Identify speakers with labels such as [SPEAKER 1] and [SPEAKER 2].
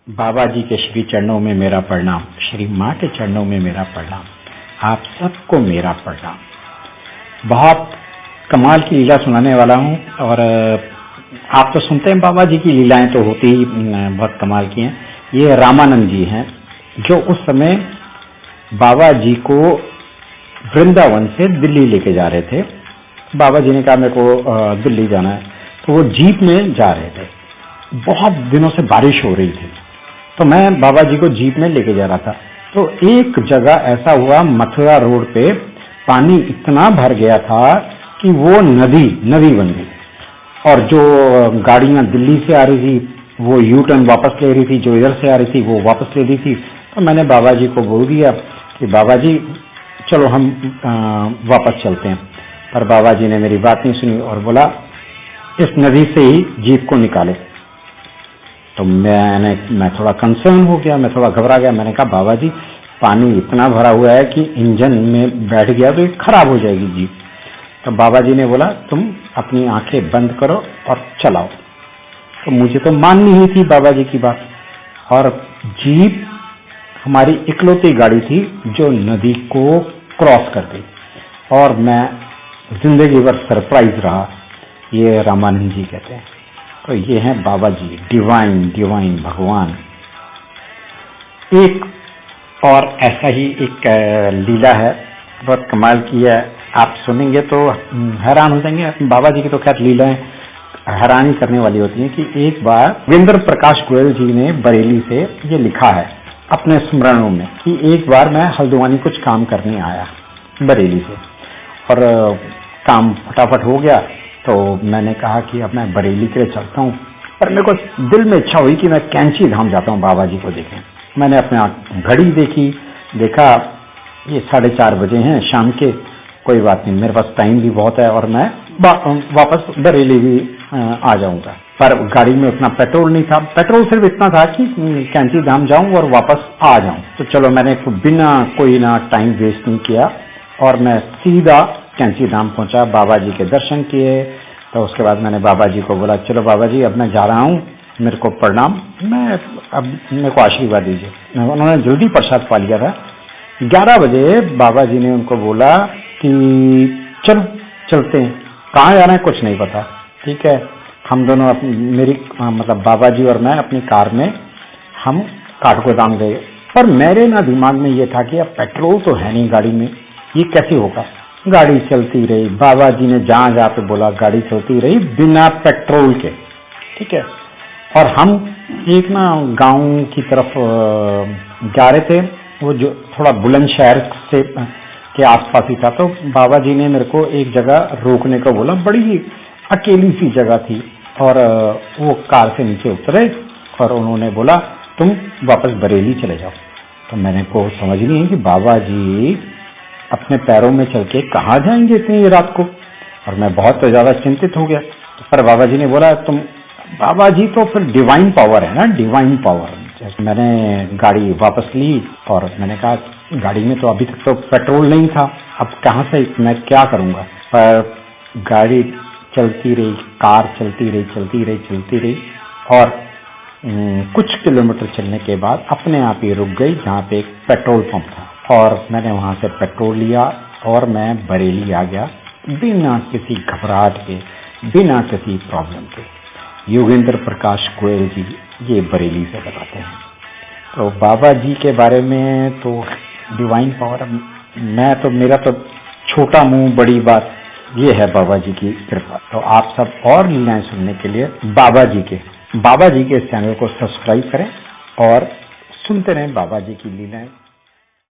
[SPEAKER 1] बाबा जी के श्री चरणों में मेरा प्रणाम, श्री माँ के चरणों में मेरा प्रणाम, आप सबको मेरा प्रणाम। बहुत कमाल की लीला सुनाने वाला हूँ और आप तो सुनते हैं बाबा जी की लीलाएं तो होती ही बहुत कमाल की हैं। ये रामानंद जी हैं जो उस समय बाबा जी को वृंदावन से दिल्ली लेके जा रहे थे। बाबा जी ने कहा मेरे को दिल्ली जाना है, तो वो जीप में जा रहे थे। बहुत दिनों से बारिश हो रही थी, तो मैं बाबा जी को जीप में लेके जा रहा था। तो एक जगह ऐसा हुआ, मथुरा रोड पे पानी इतना भर गया था कि वो नदी बन गई और जो गाड़ियां दिल्ली से आ रही थी वो यू टर्न वापस ले रही थी, जो इधर से आ रही थी वो वापस ले रही थी। तो मैंने बाबा जी को बोल दिया कि बाबा जी चलो हम वापस चलते हैं, पर बाबा जी ने मेरी बात नहीं सुनी और बोला इस नदी से ही जीप को निकाले। तो मैं थोड़ा कंसर्न हो गया, मैं थोड़ा घबरा गया। मैंने कहा बाबा जी पानी इतना भरा हुआ है कि इंजन में बैठ गया तो ये खराब हो जाएगी जीप। तो बाबा जी ने बोला तुम अपनी आंखें बंद करो और चलाओ। तो मुझे तो माननी ही थी बाबा जी की बात, और जीप हमारी इकलौती गाड़ी थी जो नदी को क्रॉस कर गई और मैं जिंदगी भर सरप्राइज रहा। ये रामानंद जी कहते हैं। तो ये हैं बाबा जी, डिवाइन भगवान। एक और ऐसा ही एक लीला है, बहुत कमाल की है, आप सुनेंगे तो हैरान हो जाएंगे। बाबा जी की तो खैर लीलाएं हैरानी करने वाली होती हैं। कि एक बार वीरेंद्र प्रकाश गोयल जी ने बरेली से ये लिखा है अपने स्मरणों में कि एक बार मैं हल्द्वानी कुछ काम करने आया बरेली से और काम फटाफट हो गया। तो मैंने कहा कि अब मैं बरेली के लिए चलता हूँ, पर मेरे को दिल में इच्छा हुई कि मैं कैंची धाम जाता हूँ बाबा जी को देखें। मैंने अपने घड़ी देखा ये 4:30 बजे हैं शाम के। कोई बात नहीं, मेरे पास टाइम भी बहुत है और मैं वापस बरेली भी आ जाऊंगा। पर गाड़ी में उतना पेट्रोल नहीं था, पेट्रोल सिर्फ इतना था कि कैंची धाम जाऊं और वापस आ जाऊं। तो चलो मैंने बिना कोई ना टाइम वेस्ट नहीं किया और मैं सीधा कैंची धाम पहुंचा, बाबा जी के दर्शन किए। तो उसके बाद मैंने बाबा जी को बोला चलो बाबा जी अब मैं जा रहा हूँ, मेरे को प्रणाम, अब मेरे को आशीर्वाद दीजिए। उन्होंने जल्दी प्रसाद पा लिया था। 11 बजे बाबा जी ने उनको बोला कि चलो चलते हैं। कहाँ जाना है कुछ नहीं पता, ठीक है। हम दोनों मतलब बाबा जी और मैं अपनी कार में हम काठगोदाम गए। पर मेरे ना दिमाग में ये था कि अब पेट्रोल तो है नहीं गाड़ी में, ये कैसे होगा। गाड़ी चलती रही, बाबा जी ने जहां जहां पे बोला गाड़ी चलती रही बिना पेट्रोल के, ठीक है। और हम एक ना गांव की तरफ जा रहे थे, वो जो थोड़ा बुलंदशहर से के आसपास ही था। तो बाबा जी ने मेरे को एक जगह रोकने को बोला, बड़ी अकेली सी जगह थी और वो कार से नीचे उतरे और उन्होंने बोला तुम वापस बरेली चले जाओ। तो मैंने को समझ नहीं है कि बाबा जी अपने पैरों में चल के कहाँ जाएंगे इतनी रात को, और मैं बहुत ज्यादा चिंतित हो गया। पर बाबा जी ने बोला तुम, बाबा जी तो फिर डिवाइन पावर है ना, डिवाइन पावर। मैंने गाड़ी वापस ली और मैंने कहा गाड़ी में तो अभी तक तो पेट्रोल नहीं था, अब कहाँ से मैं क्या करूंगा। पर गाड़ी चलती रही, कार चलती रही और कुछ किलोमीटर चलने के बाद अपने आप ही रुक गई जहाँ पे एक पेट्रोल पंप था और मैंने वहां से पेट्रोल लिया और मैं बरेली आ गया बिना किसी घबराहट के, बिना किसी प्रॉब्लम के। योगेंद्र प्रकाश गोयल जी ये बरेली से बताते हैं। तो बाबा जी के बारे में तो डिवाइन पावर, मेरा तो छोटा मुंह बड़ी बात, ये है बाबा जी की कृपा। तो आप सब और लीलाएं सुनने के लिए बाबा जी के इस चैनल को सब्सक्राइब करें और सुनते रहें बाबा जी की लीलाएं।